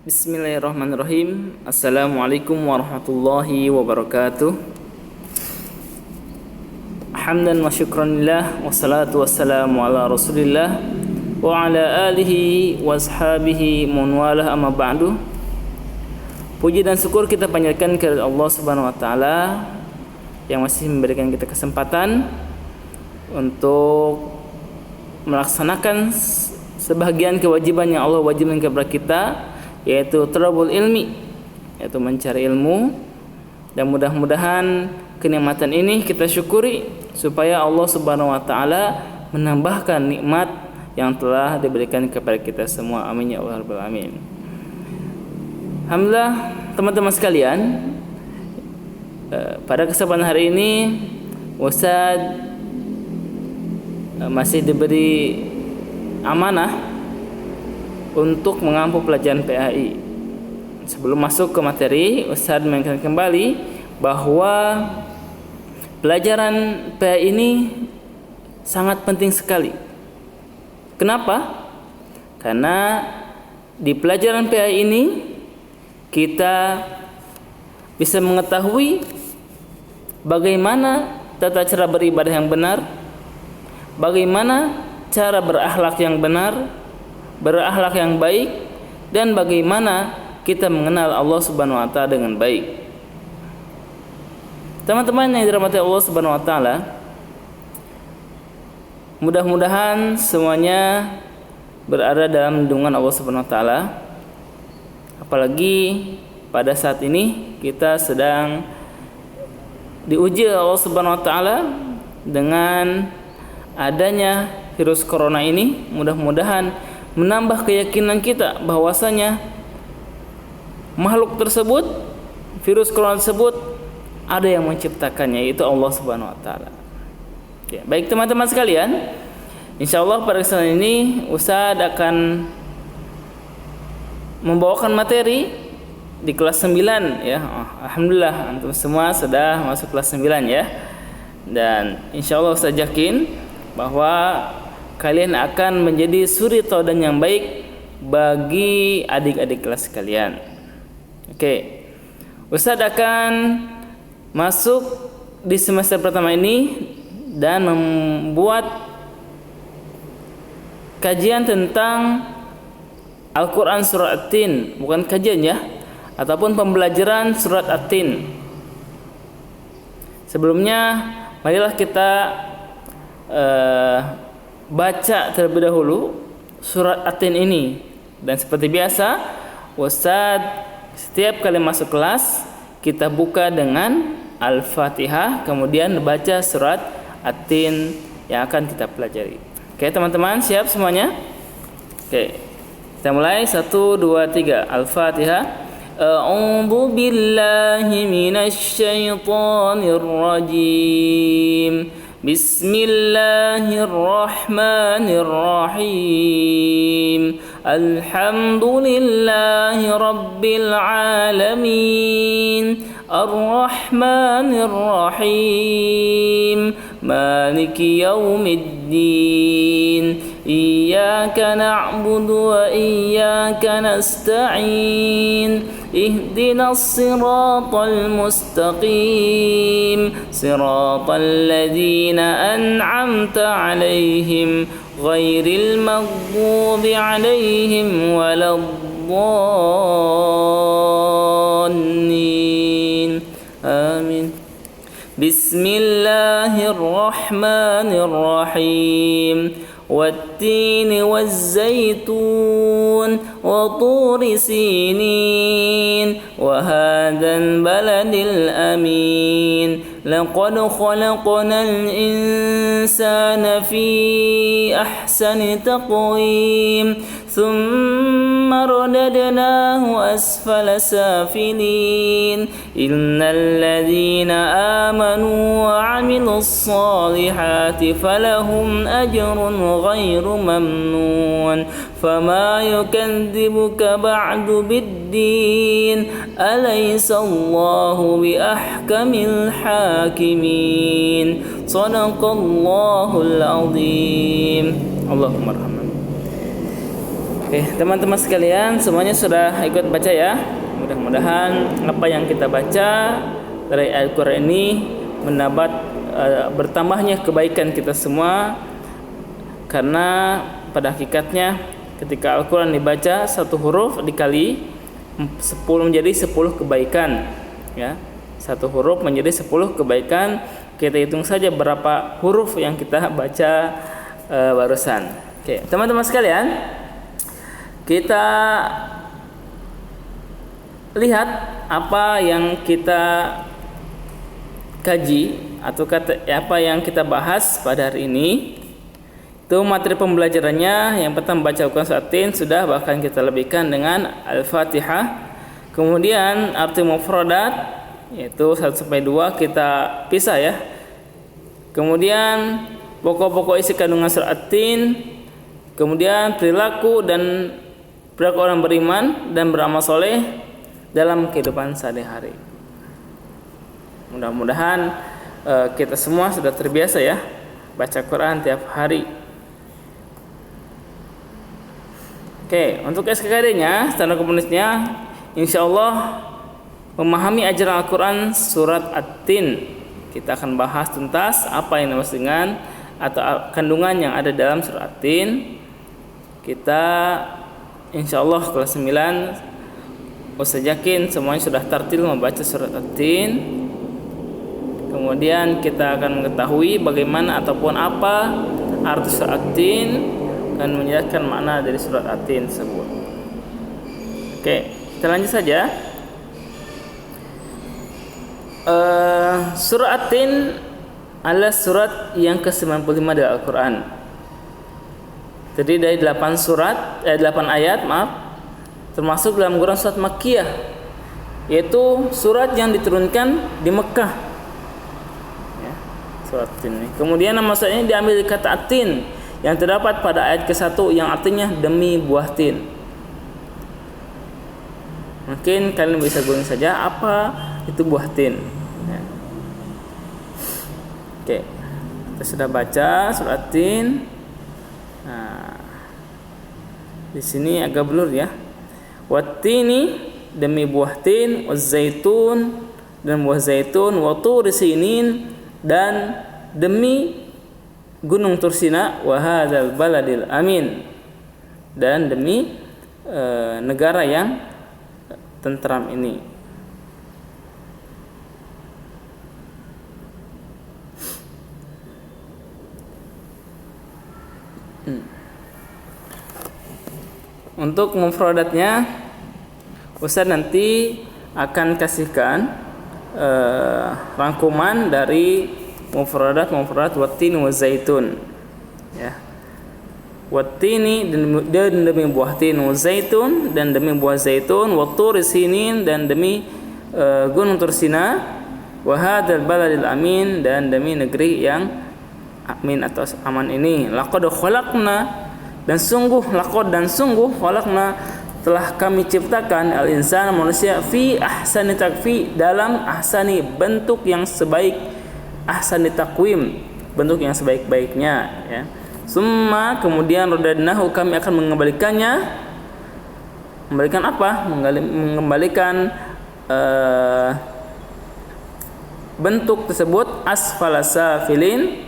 Bismillahirrahmanirrahim. Assalamualaikum warahmatullahi wabarakatuh. Hamdan wa syukranillah, wassalatu wassalamu ala rasulillah wa ala alihi wa ashabihi munwalah, amma ba'du. Puji dan syukur kita panjatkan kepada Allah Subhanahu wa taala yang masih memberikan kita kesempatan untuk melaksanakan sebahagian kewajiban yang Allah wajibkan kepada kita, yaitu thalabul ilmi, yaitu mencari ilmu. Dan mudah-mudahan kenikmatan ini kita syukuri supaya Allah Subhanahu wa taala menambahkan nikmat yang telah diberikan kepada kita semua. Amin ya Allah rabbal alamin. Alhamdulillah teman-teman sekalian, pada kesempatan hari ini Ustaz masih diberi amanah untuk mengampu pelajaran PAI. Sebelum masuk ke materi, Ustaz mengingatkan kembali bahwa pelajaran PAI ini sangat penting sekali. Kenapa? Karena di pelajaran PAI ini kita bisa mengetahui bagaimana tata cara beribadah yang benar, bagaimana cara berakhlak yang benar, berakhlak yang baik, dan bagaimana kita mengenal Allah Subhanahu wa taala dengan baik. Teman-teman yang dirahmati Allah Subhanahu wa taala, mudah-mudahan semuanya berada dalam lindungan Allah Subhanahu wa taala. Apalagi pada saat ini kita sedang diuji Allah Subhanahu wa taala dengan adanya virus corona ini. Mudah-mudahan menambah keyakinan kita bahwasanya makhluk tersebut, virus corona tersebut, ada yang menciptakannya, yaitu Allah Subhanahu wa taala. Ya, baik teman-teman sekalian, insyaallah pada kesempatan ini Ustaz akan membawakan materi di kelas 9 ya. Alhamdulillah antum semua sudah masuk kelas 9 ya. Dan insyaallah Ustaz yakin bahwa kalian akan menjadi suri tauladan yang baik bagi adik-adik kelas kalian. Oke. Ustaz akan masuk di semester pertama ini dan membuat kajian tentang Al-Quran Surat At-Tin. Bukan kajian ya, ataupun pembelajaran Surat At-Tin. Sebelumnya marilah kita baca terlebih dahulu Surat At-Tin ini. Dan seperti biasa, Ustaz setiap kali masuk kelas kita buka dengan Al-Fatihah, kemudian baca Surat At-Tin yang akan kita pelajari. Oke teman-teman, siap semuanya? Oke, kita mulai. 1, 2, 3. Al-Fatihah. A'udzu billahi minasy syaithanir rajim. Bismillahirrahmanirrahim. Alhamdulillahi rabbil alamin. Ar-Rahmanir-Rahim. Maliki yaumiddin. Iyyaka na'budu wa iyyaka nasta'in. Ihdinas siratal mustaqim. Siratal ladzina an'amta 'alaihim ghairil maghdubi 'alaihim waladdallin. Amin. Bismillahirrahmanirrahim. Wat-tini waz-zaytun wa turi sinin wa hadzal baladil amin. Laqad khalaqnal insana fi ahsani taqwim. ثم رددناه أسفل سافلين إن الذين آمنوا وعملوا الصالحات فلهم أجر غير ممنون فما يكذبك بعد بالدين أليس الله بأحكم الحاكمين صدق الله العظيم اللهم ارحمنا. Oke, teman-teman sekalian, semuanya sudah ikut baca ya. Mudah-mudahan apa yang kita baca dari Al-Quran ini mendapat bertambahnya kebaikan kita semua. Karena pada hakikatnya ketika Al-Quran dibaca, satu huruf dikali 10 menjadi 10 kebaikan ya. Satu huruf menjadi 10 kebaikan. Kita hitung saja berapa huruf yang kita baca barusan. Oke, teman-teman sekalian, kita lihat apa yang kita kaji atau apa yang kita bahas pada hari ini. Itu materi pembelajarannya. Yang pertama baca Al-Quran surat At-Tin sudah, bahkan kita lebihkan dengan Al-Fatihah. Kemudian arti mufradat yaitu 1 sampai 2 kita pisah ya. Kemudian pokok-pokok isi kandungan surat At-Tin. Kemudian perilaku orang beriman dan beramal soleh dalam kehidupan sehari-hari. Mudah-mudahan kita semua sudah terbiasa ya baca Quran tiap hari. Oke, untuk SKKD-nya, standar komponisnya, insyaallah memahami ajaran Al-Quran surat At-Tin. Kita akan bahas tuntas apa yang dimaksud dengan atau kandungan yang ada dalam surat At-Tin. Kita insyaallah kelas 9 Ustaz yakin semuanya sudah tartil membaca surat At-Tin. Kemudian kita akan mengetahui bagaimana ataupun apa arti surat At-Tin dan menjelaskan makna dari surat At-Tin tersebut. Oke, kita lanjut saja. Surat At-Tin adalah surat yang ke-95 dari Al-Quran. Jadi dari 8 ayat, termasuk dalam golongan surat Makkiyah, yaitu surat yang diturunkan di Mekah. Ya, surat At-Tin ini. Kemudian nama surat ini diambil dari kata At-Tin yang terdapat pada ayat ke-1 yang artinya demi buah tin. Mungkin kalian bisa googling saja apa itu buah tin. Ya. Oke, kita sudah baca surat At-Tin. Nah, di sini agak blur ya. Wat-tini demi buah tin, waz-zaitun dan buah zaitun, wa turi sinin dan demi gunung Tursina, wa hadzal baladil amin dan demi negara yang tentram ini. Untuk mufradatnya Ustaz nanti akan kasihkan rangkuman dari mufradat wat-tin wa zaitun ya. Wat-tini dan demi buah tin, wa zaitun dan demi buah zaitun, wa turi sinin dan demi gunung Tursina, wa hadzal baladil amin dan demi negeri yang amin atau aman ini. Laqad khalaqna dan sungguh khalaqna telah kami ciptakan al-insana manusia fi ahsani takfi dalam ahsani bentuk yang sebaik ahsani takwim bentuk yang sebaik-baiknya ya. Summa kemudian radadnahu kami akan mengembalikannya. Mengembalikan apa? Mengembalikan bentuk tersebut asfala safilin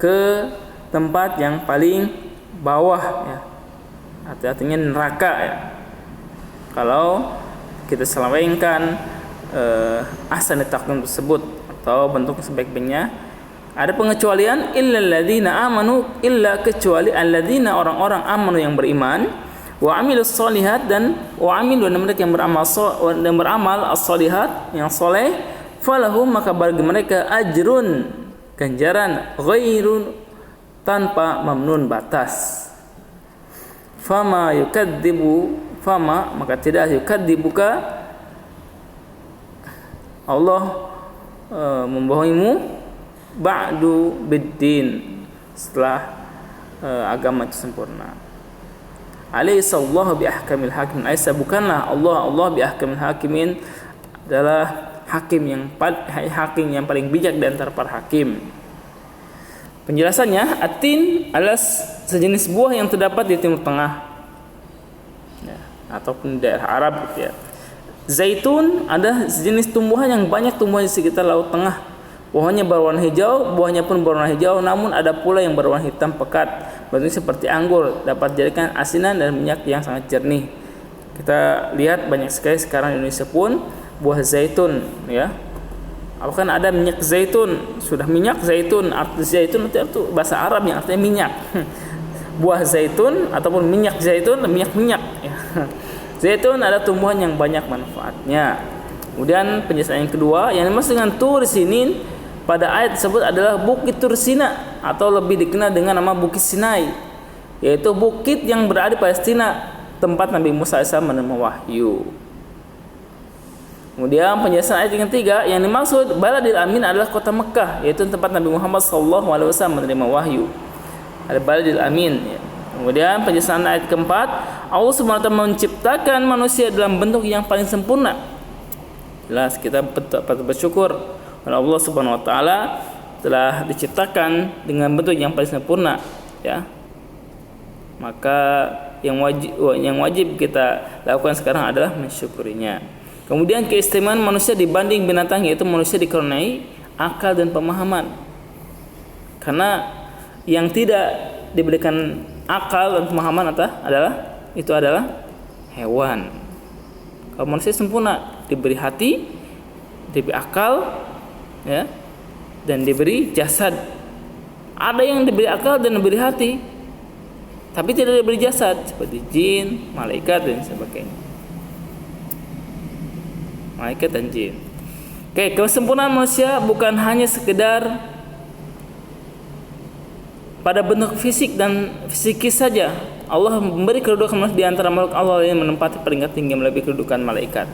ke tempat yang paling bawah ya. Artinya neraka ya. Kalau kita selewengkan ahsani takwim tersebut atau bentuk sebaik-baiknya, ada pengecualian illal ladzina amanu, illa kecuali alladzina orang-orang amanu yang beriman, wa amilus solihat dan wa amilu dan mereka yang beramal as-solihat yang soleh, falahum maka bagi mereka ajrun ganjaran ghairun tanpa mamnun batas. Fama yukadzibu fama maka tidak yukadzibuka Allah membohongimu ba'du biddin setelah agama itu sempurna. Alaihissallahu biahkamil hakimin. Aisa bukanlah Allah bi ahkamil hakimin adalah hakim yang paling bijak di antara para hakim. Penjelasannya, At-Tin adalah sejenis buah yang terdapat di Timur Tengah. ataupun di daerah Arab gitu ya. Zaitun ada jenis tumbuhan yang banyak tumbuh di sekitar Laut Tengah. Pohonnya berwarna hijau, buahnya pun berwarna hijau, namun ada pula yang berwarna hitam pekat. Bentuknya seperti anggur, dapat dijadikan asinan dan minyak yang sangat jernih. Kita lihat banyak sekali sekarang di Indonesia pun buah zaitun ya. Bahkan ada minyak zaitun, sudah minyak zaitun, arti zaitun itu bahasa Arab yang artinya minyak. Buah zaitun ataupun minyak zaitun, minyak ya. Zaitun ada tumbuhan yang banyak manfaatnya. Kemudian penjelasan yang kedua yang dimaksud dengan Tur Sinin pada ayat tersebut adalah Bukit Tur Sina atau lebih dikenal dengan nama Bukit Sinai, yaitu bukit yang berada di Palestina, tempat Nabi Musa AS menerima wahyu. Kemudian penjelasan ayat yang ketiga yang dimaksud Baladil Amin adalah kota Mekah, yaitu tempat Nabi Muhammad SAW menerima wahyu. Ada Baladil Amin ya. Kemudian penjelasan ayat keempat, Allah SWT menciptakan manusia dalam bentuk yang paling sempurna. Jelas kita patut bersyukur karena Allah Subhanahu wa taala telah diciptakan dengan bentuk yang paling sempurna ya. Maka yang wajib kita lakukan sekarang adalah mensyukurinya. Kemudian keistimewaan manusia dibanding binatang, yaitu manusia dikaruniai akal dan pemahaman. Karena yang tidak diberikan akal dan pemahaman adalah hewan. Kalau manusia sempurna, diberi hati, diberi akal, ya, dan diberi jasad. Ada yang diberi akal dan diberi hati, tapi tidak diberi jasad, seperti jin, malaikat dan sebagainya. Malaikat dan jin. Oke, kesempurnaan manusia bukan hanya sekedar pada bentuk fisik dan psikis saja. Allah memberi kedudukan manusia di antara makhluk Allah yang menempati peringkat tinggi melebihi kedudukan malaikat.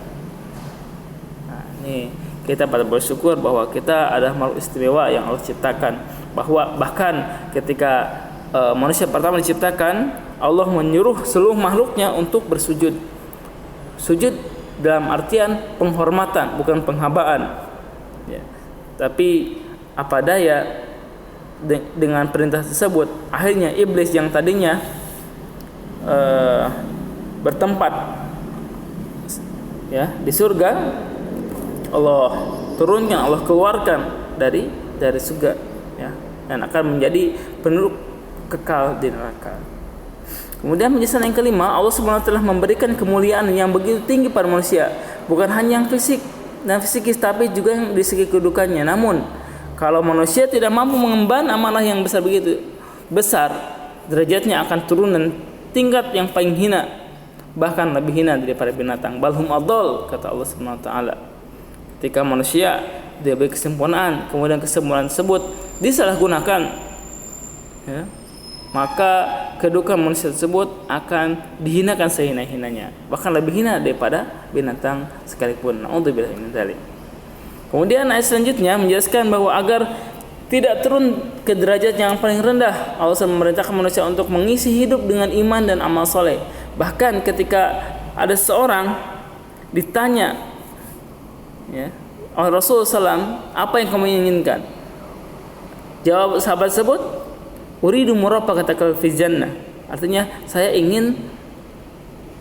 Nah, ini kita patut bersyukur bahwa kita adalah makhluk istimewa yang Allah ciptakan. Bahkan ketika manusia pertama diciptakan, Allah menyuruh seluruh makhluknya untuk bersujud. Sujud dalam artian penghormatan, bukan penghambaan. Ya. Tapi apa daya dengan perintah tersebut, akhirnya iblis yang tadinya bertempat ya di surga, Allah turunkan, Allah keluarkan dari surga ya, dan akan menjadi penduduk kekal di neraka. Kemudian penjelasan yang kelima, Allah Subhanahu wa taala memberikan kemuliaan yang begitu tinggi pada manusia, bukan hanya yang fisik dan psikis, tapi juga yang dari segi kedudukannya. Namun kalau manusia tidak mampu mengemban amanah yang besar begitu besar, derajatnya akan turun dan tingkat yang paling hina, bahkan lebih hina daripada binatang. Balhum adol, kata Allah Subhanahu wa taala. Ketika manusia diberi kesempurnaan, kemudian kesempurnaan tersebut disalahgunakan, ya, maka kedudukan manusia tersebut akan dihinakan sehina-hinanya, bahkan lebih hina daripada binatang sekalipun. Na'udzubillah min dzalik. Kemudian ayat selanjutnya menjelaskan bahwa agar tidak turun ke derajat yang paling rendah, Allah memerintahkan manusia untuk mengisi hidup dengan iman dan amal soleh. Bahkan ketika ada seorang ditanya ya, oleh Rasulullah SAW, apa yang kamu inginkan? Jawab sahabat tersebut, uridu murafaqataka fil jannah. Artinya, saya ingin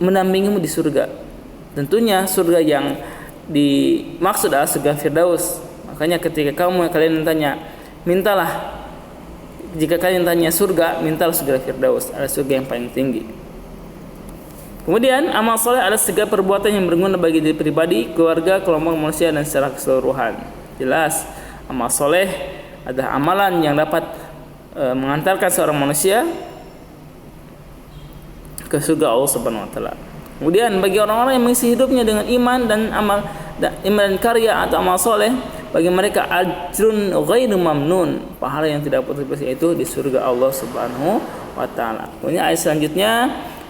mendampingimu di surga. Tentunya surga yang dimaksud adalah surga Firdaus. Makanya ketika kalian tanya, mintalah, jika kalian tanya surga, mintalah surga Firdaus, adalah surga yang paling tinggi. Kemudian amal soleh adalah segala perbuatan yang berguna bagi diri pribadi, keluarga, kelompok manusia dan secara keseluruhan. Jelas, amal soleh adalah amalan yang dapat mengantarkan seorang manusia ke surga Allah Subhanahu wa taala. Kemudian bagi orang-orang yang mengisi hidupnya dengan iman dan iman karya atau amal soleh, bagi mereka ajrun ghairu mamnun, pahala yang tidak putus, yaitu di surga Allah Subhanahu wa taala. Kemudian ayat selanjutnya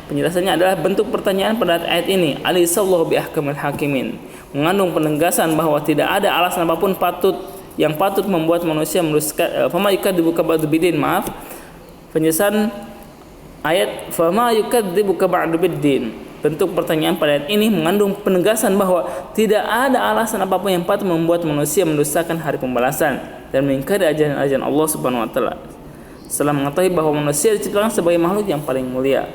penjelasannya adalah bentuk pertanyaan pada ayat ini. Alisallahu bi ahkamil hakimin, mengandung penegasan bahwa tidak ada alasan apapun yang patut membuat manusia merusak. Fama yukadzibuka ba'du biddin, maaf. Penjelasan ayat fama yukadzibuka ba'du biddin. Bentuk pertanyaan pada ayat ini mengandung penegasan bahwa tidak ada alasan apapun yang patut membuat manusia mendustakan hari pembalasan dan mengingkari ajaran-ajaran Allah Subhanahu wa taala. Setelah mengetahui bahwa manusia diciptakan sebagai makhluk yang paling mulia.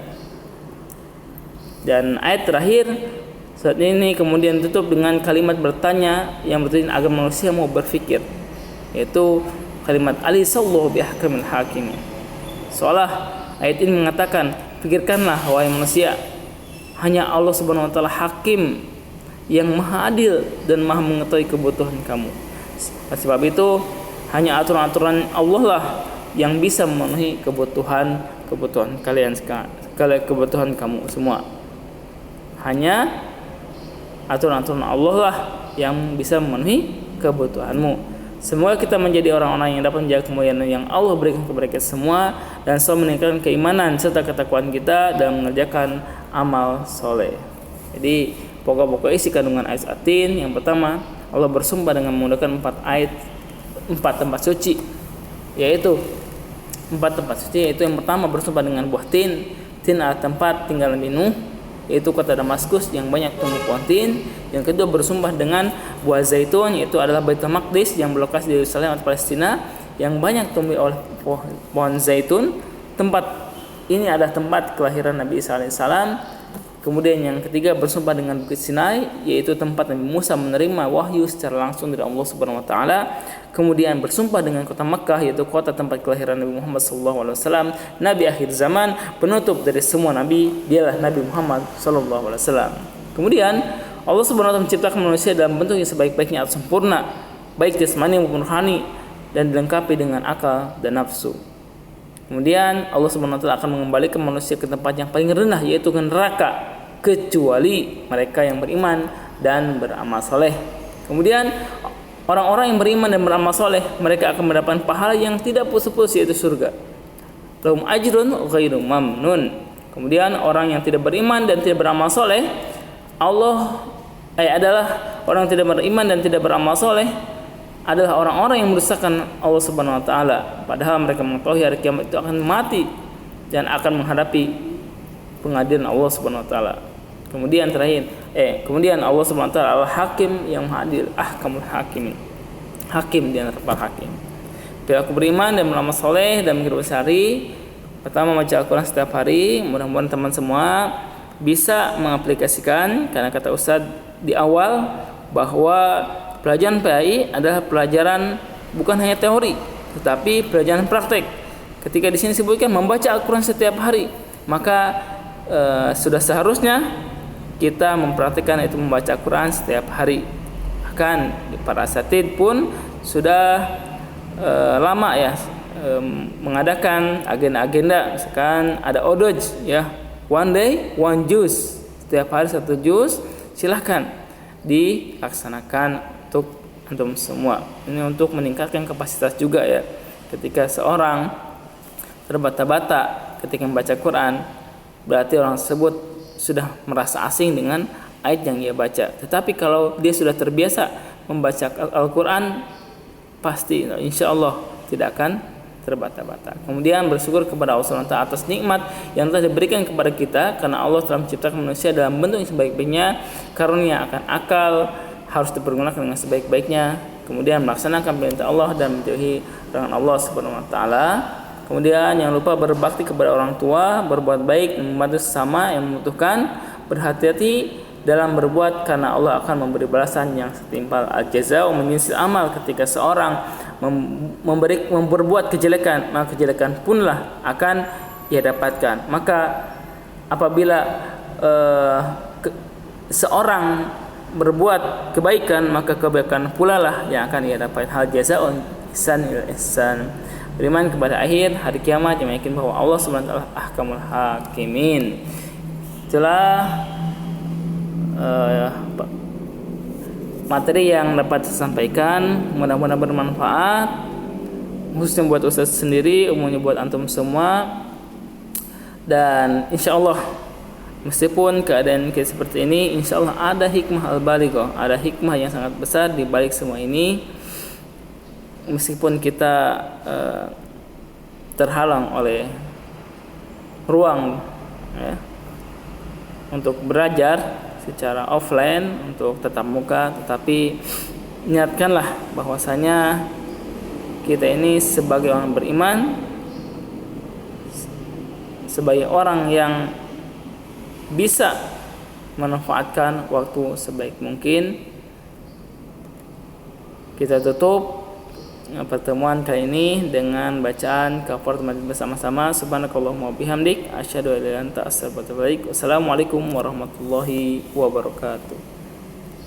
Dan ayat terakhir saat ini kemudian tutup dengan kalimat bertanya yang bertujuan agar manusia mau berfikir, yaitu kalimat alisallahu biahkamil hakim. Seolah ayat ini mengatakan, pikirkanlah wahai manusia, hanya Allah Subhanahu wa taala hakim yang maha adil dan maha mengetahui kebutuhan kamu. Sebab itu hanya aturan-aturan Allah lah yang bisa memenuhi kebutuhan kalian, kebutuhan kamu semua. Hanya aturan-aturan Allah lah yang bisa memenuhi kebutuhanmu. Semoga kita menjadi orang-orang yang dapat menjaga kemuliaan yang Allah berikan kepada kita semua, dan selalu meningkatkan keimanan serta ketakwaan kita dalam mengerjakan amal soleh. Jadi pokok-pokok isi kandungan ayat atin. Yang pertama, Allah bersumpah dengan menggunakan 4 tempat suci, yaitu 4 tempat suci, yaitu yang pertama bersumpah dengan buah tin. Tin adalah tempat tinggal Nabi Nuh, yaitu kota Damaskus yang banyak tumbuh pohon tin. Yang kedua bersumpah dengan buah zaitun, yaitu adalah Baitul Maqdis yang berlokasi di Yerusalem atau Palestina, yang banyak tumbuh oleh pohon zaitun. Tempat ini adalah tempat kelahiran Nabi Isa alaihissalam. Kemudian yang ketiga bersumpah dengan Bukit Sinai, yaitu tempat Nabi Musa menerima wahyu secara langsung dari Allah Subhanahu wa taala. Kemudian bersumpah dengan kota Makkah, yaitu kota tempat kelahiran Nabi Muhammad SAW, Nabi akhir zaman, penutup dari semua nabi, dialah Nabi Muhammad SAW. Kemudian Allah Subhanahu wa taala menciptakan manusia dalam bentuk yang sebaik-baiknya atau sempurna, baik jasmani maupun rohani, dan dilengkapi dengan akal dan nafsu. Kemudian Allah Subhanahu wa taala akan mengembalikan manusia ke tempat yang paling rendah, yaitu ke neraka, kecuali mereka yang beriman dan beramal soleh. Kemudian orang-orang yang beriman dan beramal soleh, mereka akan mendapatkan pahala yang tidak putus-putus, yaitu surga. Lahum ajrun ghairu mamnun. Kemudian orang yang tidak beriman dan tidak beramal soleh, adalah orang yang tidak beriman dan tidak beramal soleh adalah orang-orang yang merusakkan Allah Subhanahu wa taala, padahal mereka mengetahui hari kiamat itu akan mati dan akan menghadapi pengadilan Allah Subhanahu wa taala. Kemudian kemudian Allah Subhanahu wa taala adalah hakim yang adil, ahkamul hakimin. Hakim di antara para hakim. Bila aku beriman dan beramal soleh dan menghidup sehari, pertama membaca Al-Quran setiap hari. Mudah-mudahan teman semua bisa mengaplikasikan, karena kata Ustadz di awal bahwa pelajaran PAI adalah pelajaran bukan hanya teori, tetapi pelajaran praktek. Ketika di sini disebutkan membaca Al-Quran setiap hari, maka sudah seharusnya kita mempraktikkan itu membaca Al-Quran setiap hari. Bahkan para asatid pun sudah lama ya mengadakan agenda-agenda. Misalkan ada odoj ya, one day one juz, setiap hari 1 juz. Silahkan dilaksanakan untuk antum semua. Ini untuk meningkatkan kapasitas juga ya. Ketika seorang terbata-bata ketika membaca Quran, berarti orang tersebut sudah merasa asing dengan ayat yang ia baca. Tetapi kalau dia sudah terbiasa membaca Al-Quran, pasti insya Allah tidak akan terbata-bata. Kemudian bersyukur kepada Allah SWT atas nikmat yang telah diberikan kepada kita, karena Allah telah menciptakan manusia dalam bentuk yang sebaik-baiknya. Karunia akan akal harus dipergunakan dengan sebaik-baiknya. Kemudian melaksanakan perintah Allah dan menjauhi larangan Allah Subhanahu wa taala. Kemudian jangan lupa berbakti kepada orang tua, berbuat baik dan membantu sesama yang membutuhkan. Berhati-hati dalam berbuat, karena Allah akan memberi balasan yang setimpal. Al-jazaa min jinsil amal. Ketika seorang berbuat kejelekan, maka kejelekan punlah akan ia dapatkan. Maka apabila seorang berbuat kebaikan, maka kebaikan pula lah yang akan ia dapat. Hal jazaa'un ihsan ila ihsan. Beriman kepada akhir hari kiamat, yang yakin bahwa Allah Subhanahu wa taala ahkamul hakimin. Itulah materi yang dapat saya sampaikan. Mudah-mudahan bermanfaat, khususnya buat Ustaz sendiri, umumnya buat antum semua. Dan insyaallah meskipun keadaan kita seperti ini, insyaallah ada hikmah al-balighah, ada hikmah yang sangat besar di balik semua ini. Meskipun kita terhalang oleh ruang ya, untuk belajar secara offline, untuk tatap muka, tetapi niatkanlah bahwasanya kita ini sebagai orang beriman, sebagai orang yang bisa memanfaatkan waktu sebaik mungkin. Kita tutup pertemuan kali ini dengan bacaan kafaratul majlis bersama-sama. Subhanakallahumma bihamdik asyhadu an la ilaha illa anta astaghfiruka wa atubu ilaik. Wassalamualaikum warahmatullahi wabarakatuh.